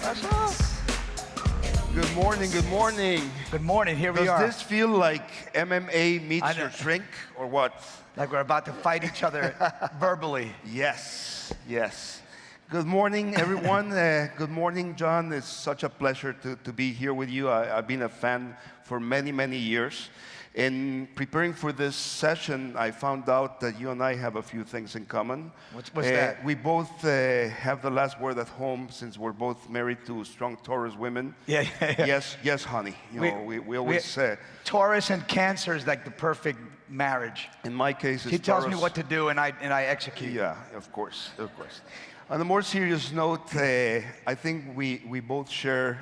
What's up? Good morning, good morning. Good morning, here we are. Does this feel like MMA meets your shrink, or what? Like we're about to fight each other verbally. Yes, yes. Good morning, everyone. Good morning, John. It's such a pleasure to be here with you. I've been a fan for many, many years. In preparing for this session, I found out that you and I have a few things in common. What's that? We both have the last word at home since we're both married to strong Taurus women. Yeah. Yes, honey. We always... Taurus and Cancer is like the perfect marriage. In my case, it's He tells Taurus. me what to do, and I execute. Yeah, of course. On a more serious note, I think we both share,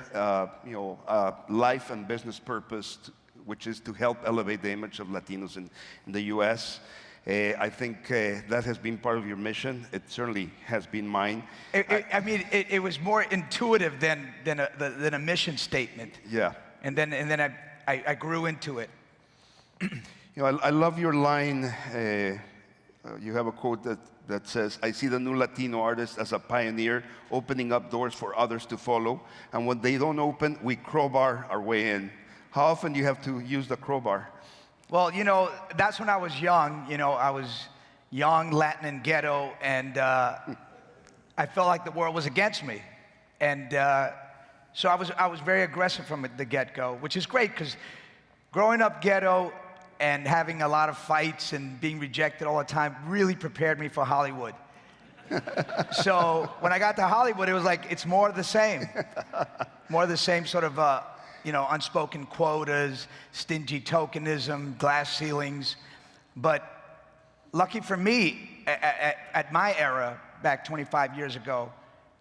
life and business purpose, which is to help elevate the image of Latinos in the U.S. I think that has been part of your mission. It certainly has been mine. It was more intuitive than a mission statement. Yeah. And then I grew into it. I love your line. You have a quote that says, "I see the new Latino artist as a pioneer, opening up doors for others to follow. And when they don't open, we crowbar our way in." How often do you have to use the crowbar? Well, that's when I was young. I was young, Latin, and ghetto, and I felt like the world was against me. And so I was very aggressive from the get-go, which is great, because growing up ghetto and having a lot of fights and being rejected all the time really prepared me for Hollywood. So when I got to Hollywood, it was like, it's more of the same. More of the same sort of, unspoken quotas, stingy tokenism, glass ceilings. But lucky for me, at my era, back 25 years ago,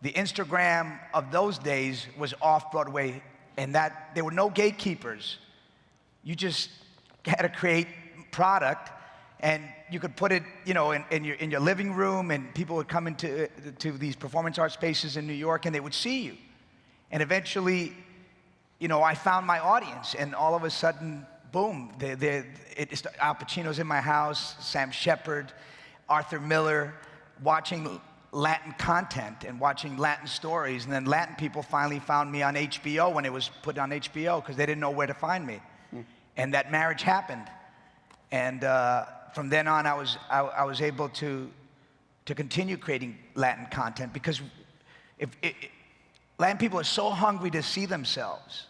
the Instagram of those days was off-Broadway, and that there were no gatekeepers. You just had to create product, and you could put it, in your living room, and people would come into these performance art spaces in New York, and they would see you. And eventually, I found my audience, and all of a sudden, boom, Al Pacino's in my house, Sam Shepard, Arthur Miller, watching Latin content and watching Latin stories, and then Latin people finally found me on HBO when it was put on HBO, because they didn't know where to find me. And that marriage happened, and from then on, I was able to continue creating Latin content, because Latin people are so hungry to see themselves,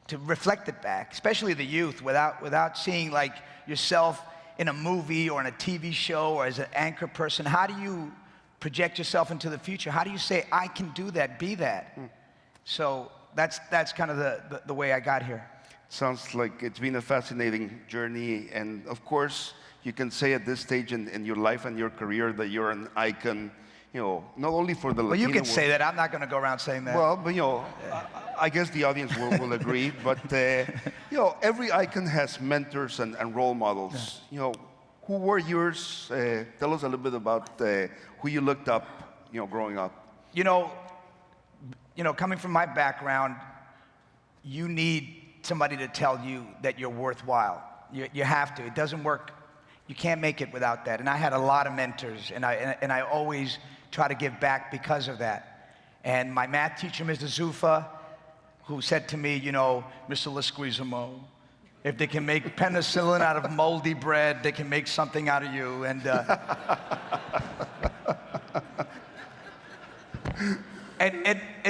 to reflect it back, especially the youth, without seeing like yourself in a movie or in a TV show or as an anchor person. How do you project yourself into the future? How do you say, I can do that, be that? So that's kind of the way I got here. Sounds like it's been a fascinating journey, and of course, you can say at this stage in your life and your career that you're an icon, not only for the Latino Well, you can world. say that. I'm not going to go around saying that. Well, but I guess the audience will agree. But every icon has mentors and role models. Yeah. Who were yours? Tell us a little bit about who you looked up, growing up. Coming from my background, you need somebody to tell you that you're worthwhile. You have to. It doesn't work. You can't make it without that. And I had a lot of mentors, and I always try to give back because of that. And my math teacher, Mr. Zufa, who said to me, Mr. Leguizamo, if they can make penicillin out of moldy bread, they can make something out of you. And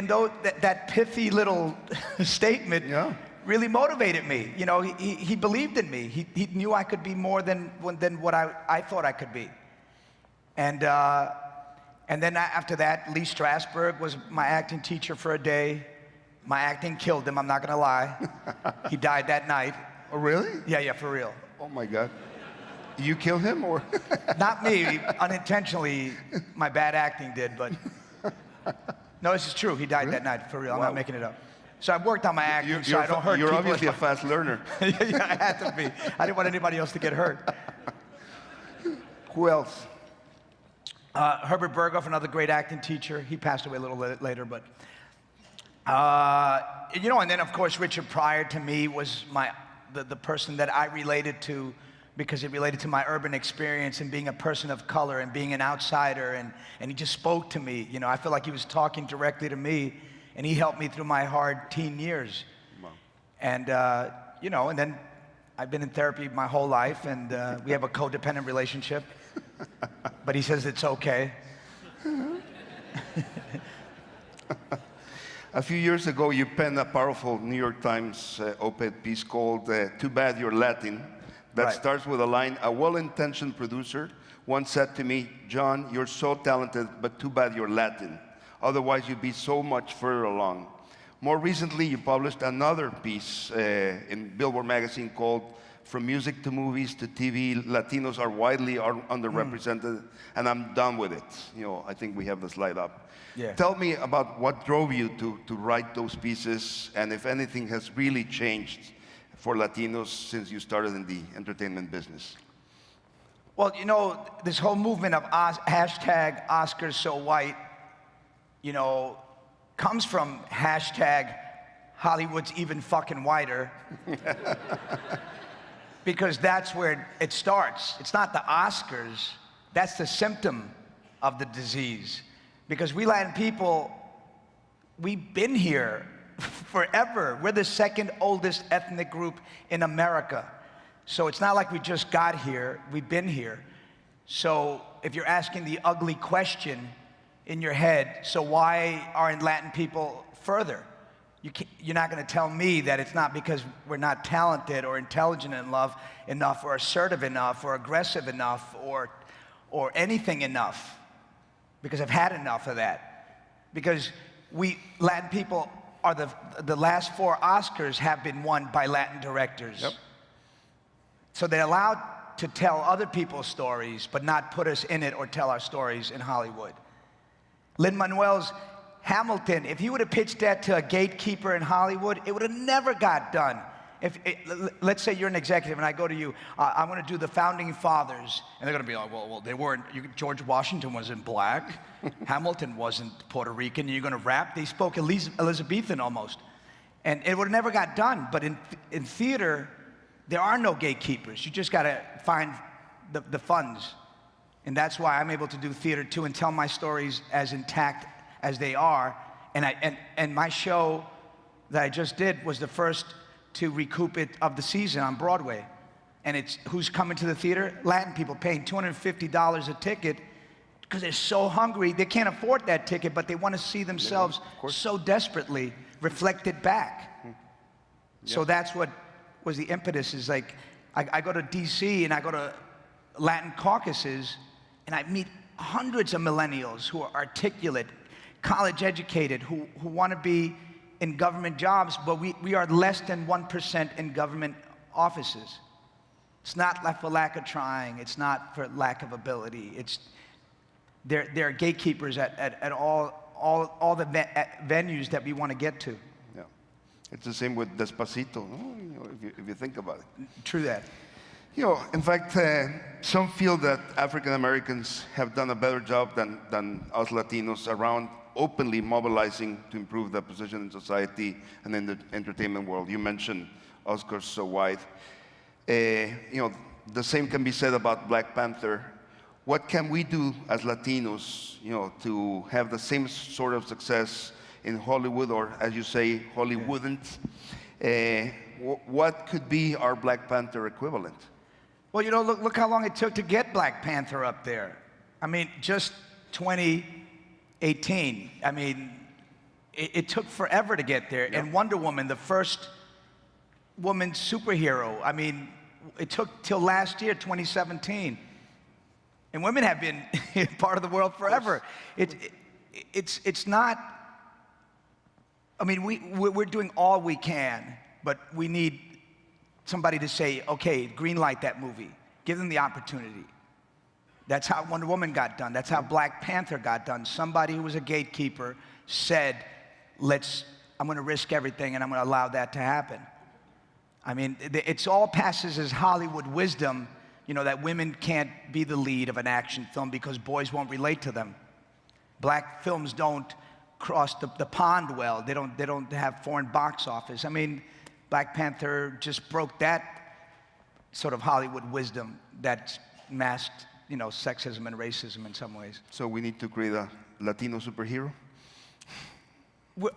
though that pithy little statement really motivated me. He believed in me. He knew I could be more than what I thought I could be. And then after that, Lee Strasberg was my acting teacher for a day. My acting killed him, I'm not gonna lie. He died that night. Oh, really? Yeah, for real. Oh my God. You killed him, or? Not me, unintentionally. My bad acting did, but no, this is true. He died that night, for real. I'm not making it up. So I worked on my acting, so I don't hurt people. You're obviously a fast learner. Yeah, I had to be. I didn't want anybody else to get hurt. Who else? Herbert Berghoff, another great acting teacher. He passed away a little later, but and then of course Richard Pryor to me was the person that I related to, because it related to my urban experience and being a person of color and being an outsider, and he just spoke to me. I feel like he was talking directly to me, and he helped me through my hard teen years. Wow. And, you know, and then I've been in therapy my whole life, and we have a codependent relationship, but he says it's okay. A few years ago, you penned a powerful New York Times op-ed piece called Too Bad You're Latin, that Right. starts with a line, a well-intentioned producer once said to me, John, you're so talented, but too bad you're Latin. Otherwise, you'd be so much further along. More recently, you published another piece in Billboard magazine called From Music to Movies to TV, Latinos are widely underrepresented, and I'm done with it. You know, I think we have the slide up. Yeah. Tell me about what drove you to write those pieces, and if anything has really changed for Latinos since you started in the entertainment business. Well, you know, this whole movement of hashtag Oscars so white, you know, comes from hashtag Hollywood's even fucking whiter. Because that's where it starts. It's not the Oscars, that's the symptom of the disease. Because we Latin people, we've been here forever. We're the second oldest ethnic group in America. So it's not like we just got here, we've been here. So if you're asking the ugly question in your head, so why aren't Latin people further? You're not going to tell me that it's not because we're not talented or intelligent enough or assertive enough or aggressive enough or anything enough. Because I've had enough of that. Because we Latin people are the last 4 Oscars have been won by Latin directors. Yep. So they're allowed to tell other people's stories, but not put us in it or tell our stories in Hollywood. Lin-Manuel's Hamilton, if he would have pitched that to a gatekeeper in Hollywood, it would have never got done. Let's say you're an executive and I go to you, I want to do the Founding Fathers, and they're going to be like, well, they weren't, George Washington wasn't black, Hamilton wasn't Puerto Rican, and you're going to rap? They spoke Elizabethan almost. And it would have never got done, but in theater, there are no gatekeepers. You just got to find the funds. And that's why I'm able to do theater too and tell my stories as intact as they are. And my show that I just did was the first to recoup it of the season on Broadway. And it's who's coming to the theater? Latin people paying $250 a ticket because they're so hungry. They can't afford that ticket, but they want to see themselves so desperately reflected back. So that's what was the impetus. Is like, I go to DC and I go to Latin caucuses and I meet hundreds of millennials who are articulate, college educated, who want to be in government jobs, but we are less than 1% in government offices. It's not for lack of trying, it's not for lack of ability. It's there are gatekeepers at all the venues that we want to get to. Yeah. It's the same with Despacito, no? You know, if you think about it. True that. You know, in fact, some feel that African Americans have done a better job than us Latinos around openly mobilizing to improve their position in society and in the entertainment world. You mentioned Oscars so white. You know, the same can be said about Black Panther. What can we do as Latinos, you know, to have the same sort of success in Hollywood, or as you say, Hollywooden't? What could be our Black Panther equivalent? Well, you know, look how long it took to get Black Panther up there. I mean, just 2018. I mean, it took forever to get there. Yep. And Wonder Woman, the first woman superhero, I mean, it took till last year, 2017. And women have been part of the world forever. It's not, I mean, we're doing all we can, but we need somebody to say, okay, green light that movie. Give them the opportunity. That's how Wonder Woman got done. That's how Black Panther got done. Somebody who was a gatekeeper said, I'm going to risk everything and I'm going to allow that to happen. I mean, it's all passes as Hollywood wisdom, you know, that women can't be the lead of an action film because boys won't relate to them. Black films don't cross the pond well. They don't have foreign box office. I mean, Black Panther just broke that sort of Hollywood wisdom that masked, you know, sexism and racism in some ways. So we need to create a Latino superhero?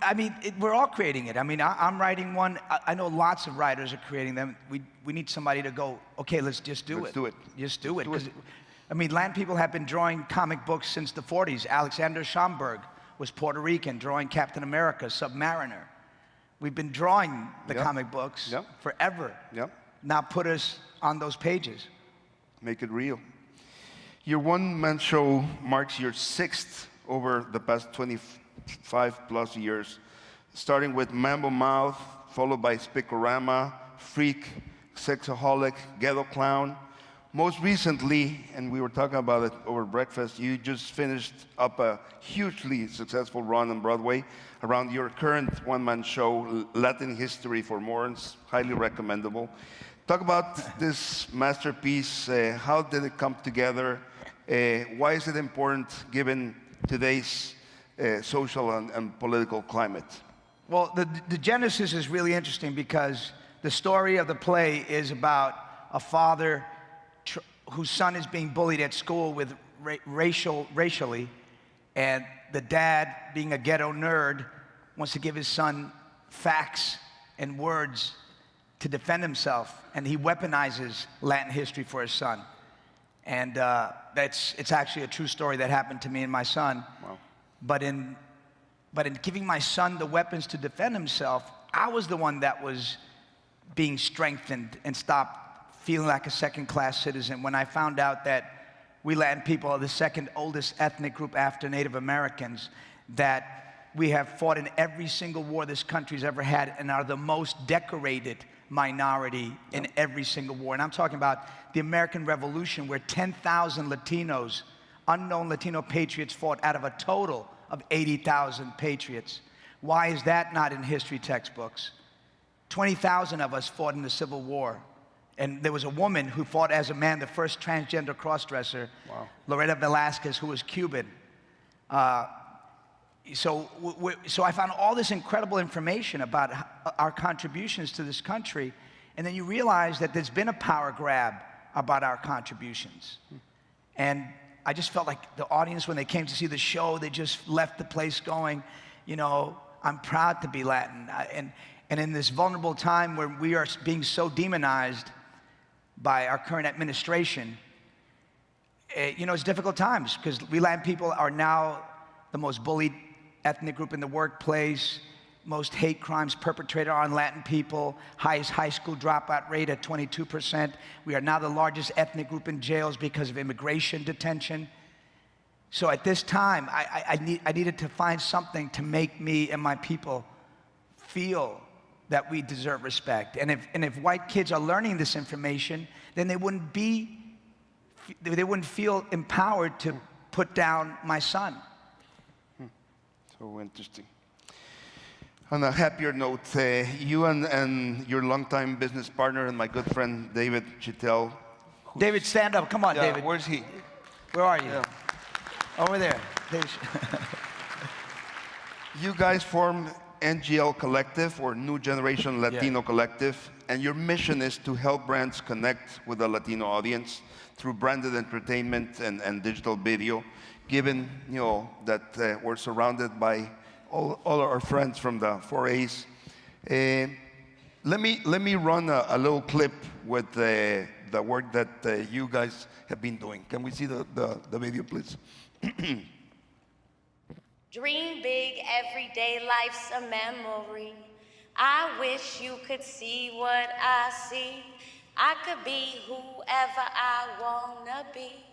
I mean, we're all creating it. I mean, I'm writing one. I know lots of writers are creating them. We need somebody to go, okay, let's just do it. Let's do it. Just do it. Because, I mean, Latin people have been drawing comic books since the 40s. Alexander Schomburg was Puerto Rican, drawing Captain America, Submariner. We've been drawing the comic books forever. Now put us on those pages. Make it real. Your one-man show marks your 6th over the past 25 plus years, starting with Mambo Mouth, followed by Spicorama, Freak, Sexaholic, Ghetto Clown. Most recently, and we were talking about it over breakfast, you just finished up a hugely successful run on Broadway around your current one-man show, Latin History for Morons, highly recommendable. Talk about this masterpiece. How did it come together? Why is it important given today's social and political climate? Well, the genesis is really interesting because the story of the play is about a father whose son is being bullied at school with racially, and the dad, being a ghetto nerd, wants to give his son facts and words to defend himself, and he weaponizes Latin history for his son. And it's actually a true story that happened to me and my son. Wow. But in giving my son the weapons to defend himself, I was the one that was being strengthened and stopped feeling like a second-class citizen when I found out that we Latin people are the second oldest ethnic group after Native Americans, that we have fought in every single war this country's ever had and are the most decorated minority in every single war. And I'm talking about the American Revolution, where 10,000 Latinos, unknown Latino patriots, fought out of a total of 80,000 patriots. Why is that not in history textbooks? 20,000 of us fought in the Civil War. And there was a woman who fought as a man, the first transgender crossdresser, Loretta Velasquez, who was Cuban. So I found all this incredible information about our contributions to this country, and then you realize that there's been a power grab about our contributions. And I just felt like the audience, when they came to see the show, they just left the place going, you know, I'm proud to be Latin. And in this vulnerable time where we are being so demonized by our current administration, you know, it's difficult times because we Latin people are now the most bullied ethnic group in the workplace, most hate crimes perpetrated on Latin people, highest high school dropout rate at 22%. We are now the largest ethnic group in jails because of immigration detention. So at this time, I needed to find something to make me and my people feel that we deserve respect. And if white kids are learning this information, then they wouldn't feel empowered to put down my son. So interesting. On a happier note, you and your longtime business partner and my good friend David Chittel. David, stand up. Come on, David. Where's he? Where are you? Yeah. Over there. You guys form NGL Collective, or New Generation Latino Collective, and your mission is to help brands connect with the Latino audience through branded entertainment and digital video, given, you know, that we're surrounded by all our friends from the 4A's. Let me run a little clip with the work that you guys have been doing. Can we see the video, please? Dream big, everyday life's a memory. I wish you could see what I see. I could be whoever I wanna be.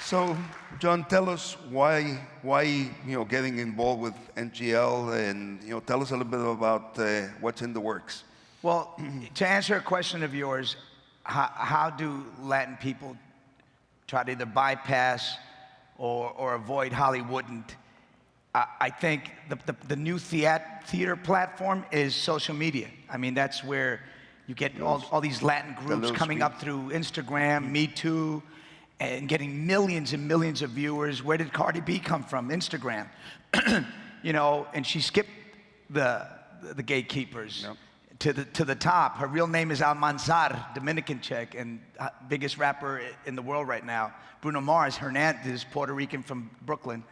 So, John, tell us why getting involved with NGL, and tell us a little bit about what's in the works. Well, to answer a question of yours, how do Latin people try to either bypass or avoid Hollywooden? I think the new theater platform is social media. I mean, that's where you get all these Latin groups coming up through Instagram, Me Too, and getting millions and millions of viewers. Where did Cardi B come from? Instagram. And she skipped the gatekeepers to the top. Her real name is Alma, Dominican chick, and biggest rapper in the world right now. Bruno Mars Hernandez, Puerto Rican from Brooklyn.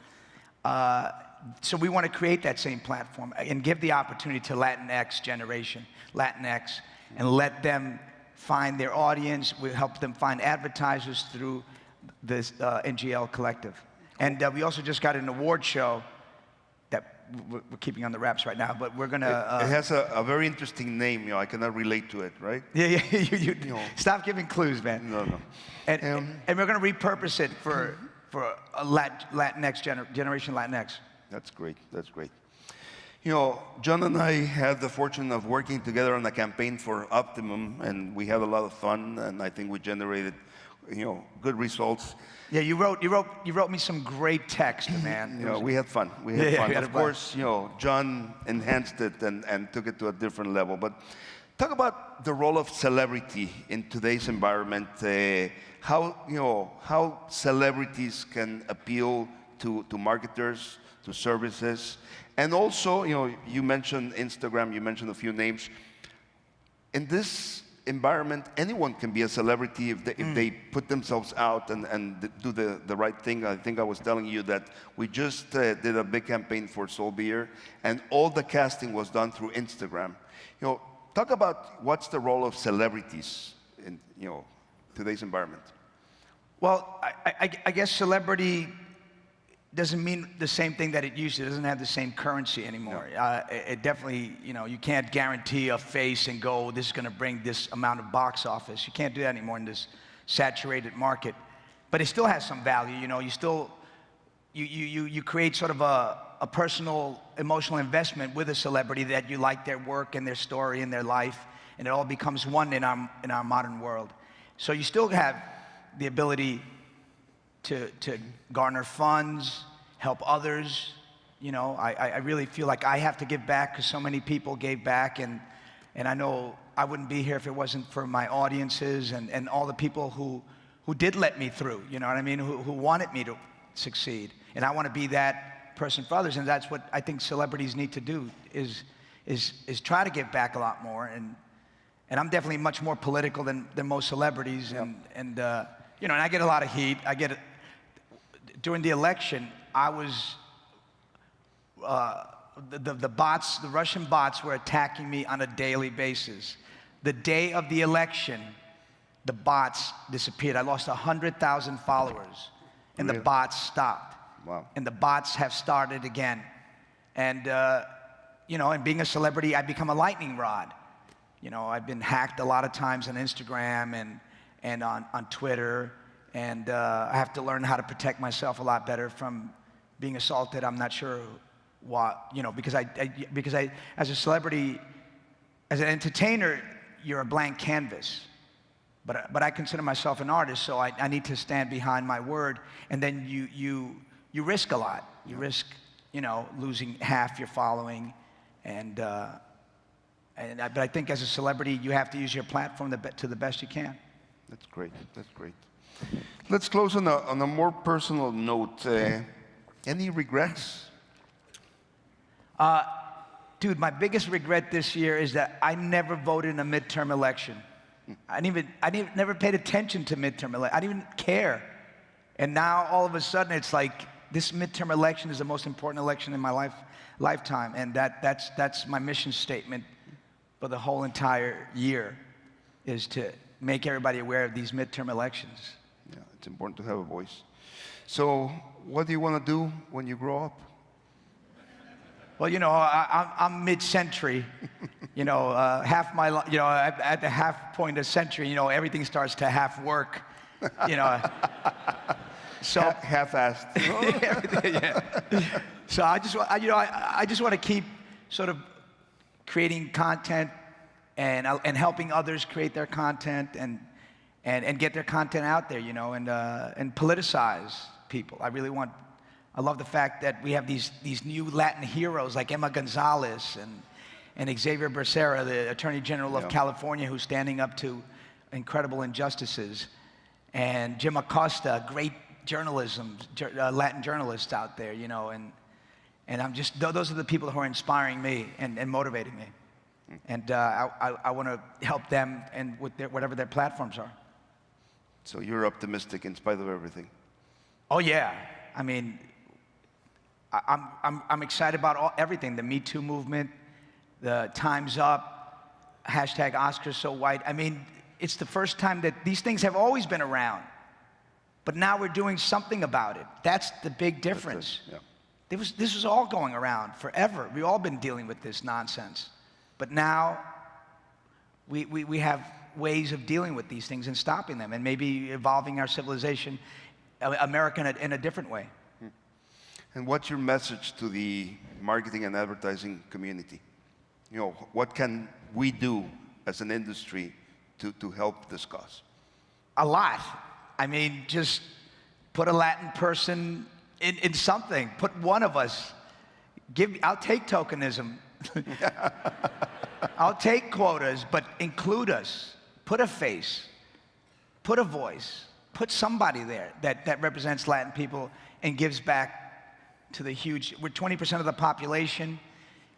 So we want to create that same platform and give the opportunity to Latinx, and let them find their audience. We help them find advertisers through this NGL collective. And we also just got an award show that we're keeping on the wraps right now, but we're gonna. It has a very interesting name. I cannot relate to it, right? Yeah. Stop giving clues, man. No. And we're gonna repurpose it for a Latinx generation Latinx. That's great. That's great. John and I had the fortune of working together on a campaign for Optimum, and we had a lot of fun, and I think we generated, good results. Yeah, you wrote me some great text, man. We had fun. We had fun. Of course, John enhanced it and took it to a different level. But talk about the role of celebrity in today's environment. How celebrities can appeal to marketers, to services. And also, you mentioned Instagram, you mentioned a few names. In this environment, anyone can be a celebrity if they put themselves out and do the right thing. I think I was telling you that we just did a big campaign for Soul Beer, and all the casting was done through Instagram. Talk about what's the role of celebrities in today's environment. Well, I guess celebrity doesn't mean the same thing that it used to. It doesn't have the same currency anymore. It definitely, you can't guarantee a face and go, this is going to bring this amount of box office. You can't do that anymore in this saturated market. But it still has some value. You create sort of a personal, emotional investment with a celebrity that you like their work and their story and their life, and it all becomes one in our modern world. So you still have the ability to garner funds, help others. I really feel like I have to give back because so many people gave back, and I know I wouldn't be here if it wasn't for my audiences and all the people who did let me through, who wanted me to succeed. And I want to be that person for others, and that's what I think celebrities need to do is try to give back a lot more. And I'm definitely much more political than most celebrities, and I get a lot of heat. During the election, I was, the Russian bots were attacking me on a daily basis. The day of the election, the bots disappeared. I lost 100,000 followers, and the bots stopped. Wow. And the bots have started again. And, and being a celebrity, I become a lightning rod. I've been hacked a lot of times on Instagram and on Twitter. And I have to learn how to protect myself a lot better from being assaulted. I'm not sure why, because I, as a celebrity, as an entertainer, you're a blank canvas. But I consider myself an artist, so I need to stand behind my word. And then you risk a lot. You risk, losing half your following. But I think as a celebrity, you have to use your platform to the best you can. That's great. That's great. Let's close on a more personal note. Any regrets? Dude, my biggest regret this year is that I never voted in a midterm election. I never paid attention to midterm election. I didn't even care. And now all of a sudden it's like this midterm election is the most important election in my lifetime, and that's my mission statement for the whole entire year, is to make everybody aware of these midterm elections. Yeah, it's important to have a voice. So, what do you want to do when you grow up? Well, I'm mid-century. Half my life, at the half point of century, everything starts to half work. So half-assed. everything, yeah. So I just want to keep sort of creating content and helping others create their content and get their content out there, you know, and politicize people. I love the fact that we have these new Latin heroes like Emma Gonzalez and Xavier Becerra, the Attorney General of California, who's standing up to incredible injustices, and Jim Acosta, great Latin journalists out there, you know, and I'm just, those are the people who are inspiring me and motivating me. And I want to help them and with whatever their platforms are. So you're optimistic in spite of everything. Oh yeah, I mean, I'm excited about everything. The Me Too movement, the Time's Up, hashtag Oscars So White. I mean, it's the first time that these things have always been around, but now we're doing something about it. That's the big difference. This was all going around forever. We've all been dealing with this nonsense. But now we have ways of dealing with these things and stopping them and maybe evolving our civilization, America, in a different way. And what's your message to the marketing and advertising community? You know, what can we do as an industry to help this cause? A lot. I mean, just put a Latin person in something. Put one of us. I'll take tokenism. I'll take quotas, but include us. Put a face. Put a voice. Put somebody there that represents Latin people and gives back to the huge. We're 20% of the population.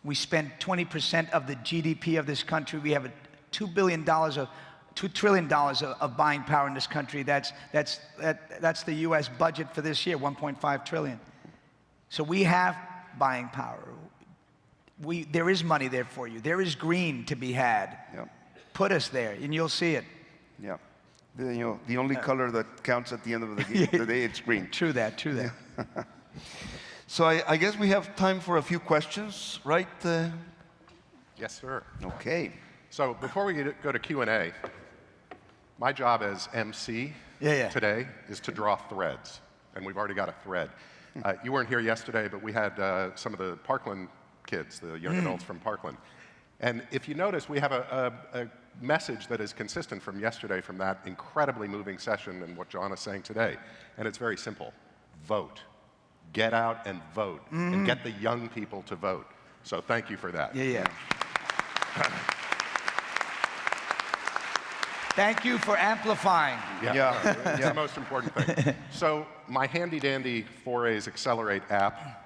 We spend 20% of the GDP of this country. We have $2 trillion of buying power in this country. That's the U.S. budget for this year, 1.5 trillion. So we have buying power. There is money there for you. There is green to be had. Put us there, and you'll see it. Yeah. You know, the only color that counts at the end of the day, it's green. True that. True that. So I guess we have time for a few questions, right? Yes, sir. Okay. So before we go to Q&A, my job as MC today is to draw threads, and we've already got a thread. You weren't here yesterday, but we had some of the Parkland kids, the young adults from Parkland. And if you notice, we have a message that is consistent from yesterday, from that incredibly moving session and what John is saying today. And it's very simple. Vote. Get out and vote. And get the young people to vote. So thank you for that. Thank you for amplifying. It's the most important thing. So my handy-dandy 4A's Accelerate app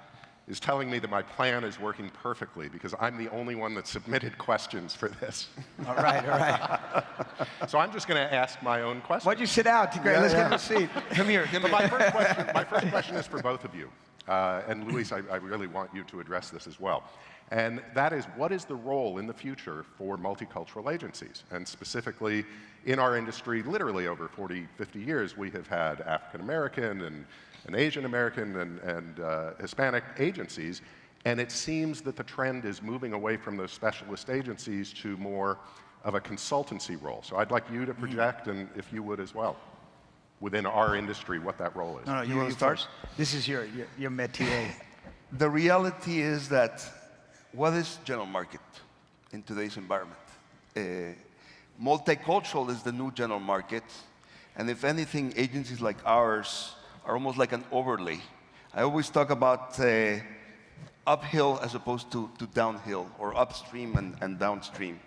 is telling me that my plan is working perfectly because I'm the only one that submitted questions for this. All right. So I'm just going to ask my own question. Why'd you sit out? Great, let's get a seat. Come here. My first question is for both of you. And Luis, I really want you to address this as well. And that is, what is the role in the future for multicultural agencies? And specifically, in our industry, literally over 40, 50 years, we have had African American and Asian American and Hispanic agencies, and it seems that the trend is moving away from those specialist agencies to more of a consultancy role. So I'd like you to project, and if you would as well, within our industry, what that role is. No, you want to start? This is your métier. The reality is that what is general market in today's environment? Multicultural is the new general market, and if anything, agencies like ours are almost like an overlay. I always talk about uphill as opposed to downhill, or upstream and downstream.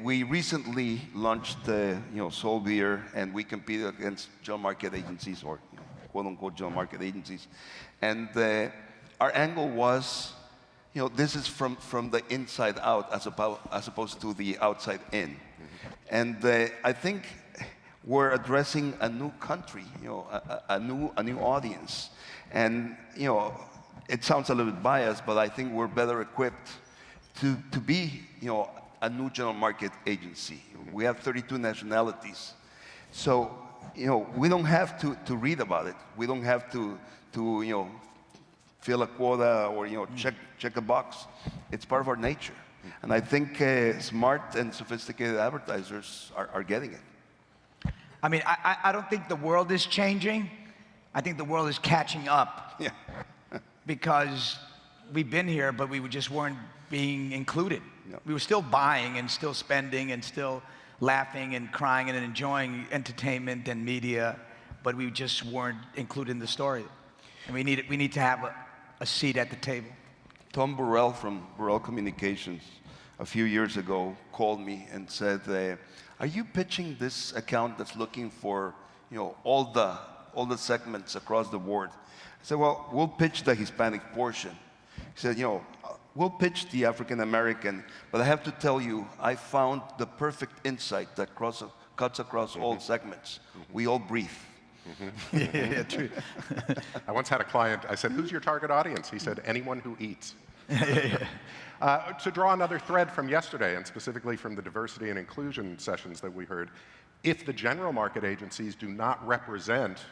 We recently launched Soul Beer, and we compete against general market agencies, or quote-unquote general market agencies. And our angle was, this is from the inside out as opposed to the outside in. And I think we're addressing a new country, a new audience. And it sounds a little bit biased, but I think we're better equipped to be a new general market agency. We have 32 nationalities. So we don't have to read about it. We don't have to fill a quota or check a box. It's part of our nature. And I think smart and sophisticated advertisers are getting it. I mean, I don't think the world is changing. I think the world is catching up Yeah. because we've been here, but we just weren't being included. Yeah. We were still buying and still spending and still laughing and crying and enjoying entertainment and media, but we just weren't included in the story. And we need to have a seat at the table. Tom Burrell from Burrell Communications a few years ago called me and said, are you pitching this account that's looking for, all the segments across the board? I said, well, we'll pitch the Hispanic portion. He said, we'll pitch the African American, but I have to tell you, I found the perfect insight that cuts across all segments. We all breathe. Yeah, true. I once had a client, I said, who's your target audience? He said, anyone who eats. To draw another thread from yesterday, and specifically from the diversity and inclusion sessions that we heard, if the general market agencies do not represent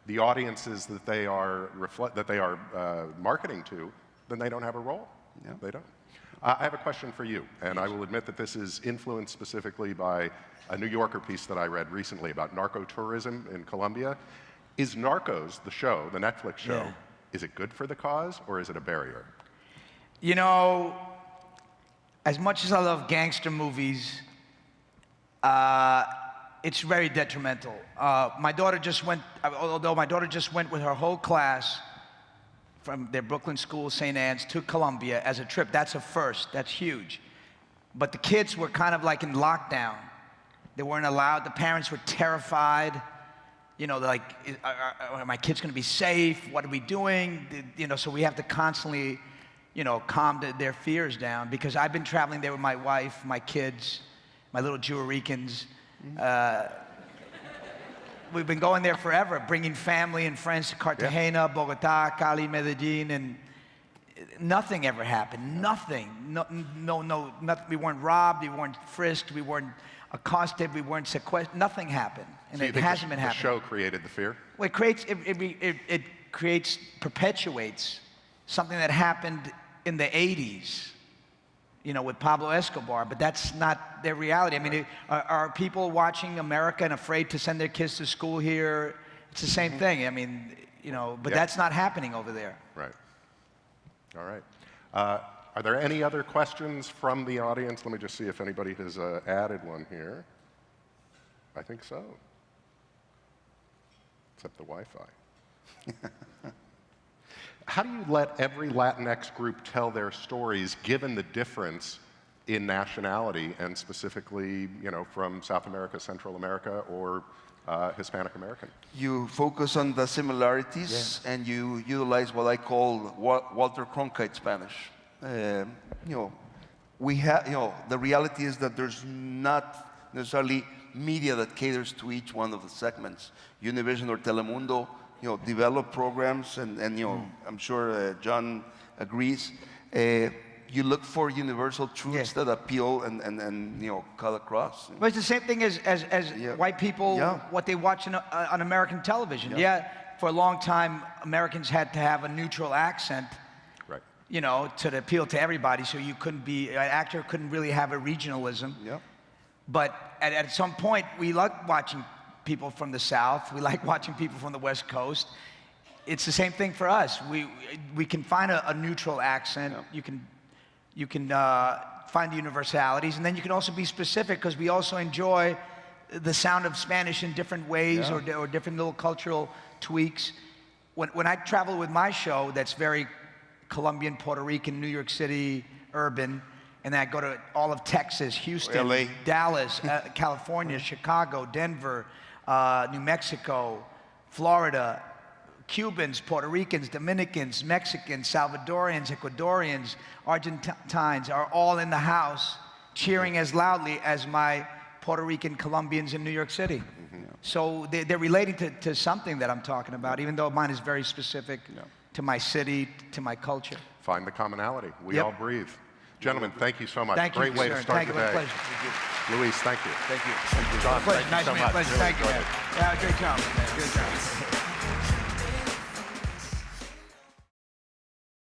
the audiences that they are marketing to, then they don't have a role. Yeah. They don't. I have a question for you, and I will admit that this is influenced specifically by a New Yorker piece that I read recently about narco-tourism in Colombia. Is Narcos, the show, the Netflix show, Yeah. is it good for the cause, or is it a barrier? As much as I love gangster movies, it's very detrimental. My daughter just went with her whole class from their Brooklyn school, St. Anne's, to Colombia as a trip. That's a first, that's huge. But the kids were kind of like in lockdown. They weren't allowed, the parents were terrified. They're like, are my kids gonna be safe? What are we doing? So we have to constantly, calm their fears down, because I've been traveling there with my wife, my kids, my little Jew-Ricans. We've been going there forever, bringing family and friends to Cartagena, Bogota, Cali, Medellin, and nothing ever happened. Nothing. No, we weren't robbed, we weren't frisked, we weren't accosted, we weren't sequestered. Nothing happened, and it hasn't been happening. The show created the fear? Well, it perpetuates something that happened in the 80s, with Pablo Escobar, but that's not their reality. I mean, are people watching America and afraid to send their kids to school here? It's the same thing. I mean, but that's not happening over there. Right. All right. Are there any other questions from the audience? Let me just see if anybody has added one here. I think so. Except the Wi-Fi. How do you let every Latinx group tell their stories, given the difference in nationality, and specifically, from South America, Central America, or Hispanic American? You focus on the similarities, and you utilize what I call Walter Cronkite Spanish. We have, the reality is that there's not necessarily media that caters to each one of the segments. Univision or Telemundo, develop programs, and I'm sure John agrees. You look for universal truths that appeal and cut across. But it's the same thing as white people, what they watch on American television. For a long time, Americans had to have a neutral accent, right? To appeal to everybody. So you couldn't be, an actor couldn't really have a regionalism. But at some point, we like watching people from the South. We like watching people from the West Coast. It's the same thing for us. We can find a neutral accent. You can find the universalities, and then you can also be specific, because we also enjoy the sound of Spanish in different ways, or different little cultural tweaks. When I travel with my show, that's very Colombian, Puerto Rican, New York City, urban, and then I go to all of Texas, Houston, LA. Dallas, California, Chicago, Denver, New Mexico, Florida, Cubans, Puerto Ricans, Dominicans, Mexicans, Salvadorians, Ecuadorians, Argentines are all in the house cheering as loudly as my Puerto Rican Colombians in New York City. So they're relating to something that I'm talking about, even though mine is very specific to my city, to my culture. Find the commonality. We all breathe. Gentlemen, thank you so much. Thank you, Great way sir. to start Thank the you. My day. pleasure. Thank you. Luis, thank you. Thank you. John, Pleasure. thank Nice you so to meet you. much. Pleasure. Really Thank you, enjoyed man. it. Yeah, great job, man. Great job.